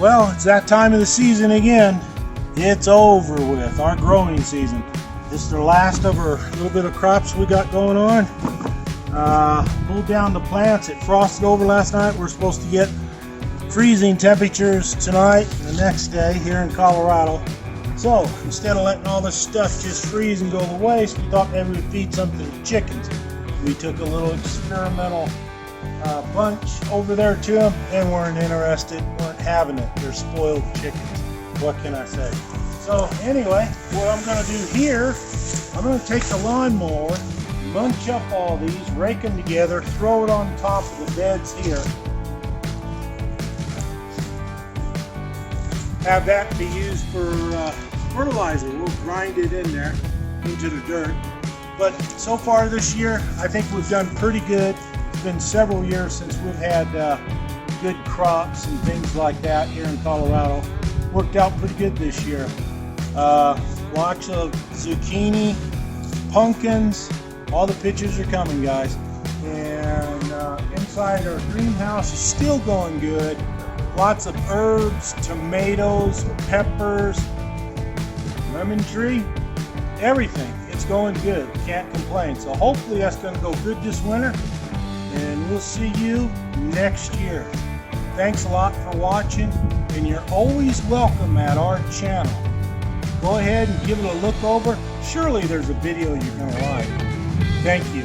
Well, it's that time of the season again. It's over with, our growing season. This is the last of our little bit of crops we got going on. Pulled down the plants. It frosted over last night. We're supposed to get freezing temperatures tonight and the next day here in Colorado. So instead of letting all this stuff just freeze and go to waste, we thought maybe we'd feed something to chickens. We took a little experimental bunch over there to them. They weren't interested, weren't having it. They're spoiled chickens. What can I say? So anyway, what I'm going to do here, I'm going to take the lawnmower, munch up all these, rake them together, throw it on top of the beds here. Have that be used for fertilizer. We'll grind it in there into the dirt. But so far this year, I think we've done pretty good. It's been several years since we've had good crops and things like that here in Colorado. Worked out pretty good this year. Lots of zucchini, pumpkins, all the pictures are coming, guys. And inside our greenhouse is still going good. Lots of herbs, tomatoes, peppers, lemon tree, everything. It's going good. Can't complain. So hopefully that's going to go good this winter. And we'll see you next year. Thanks a lot for watching. And you're always welcome at our channel. Go ahead and give it a look over. Surely there's a video you're going to like. Thank you.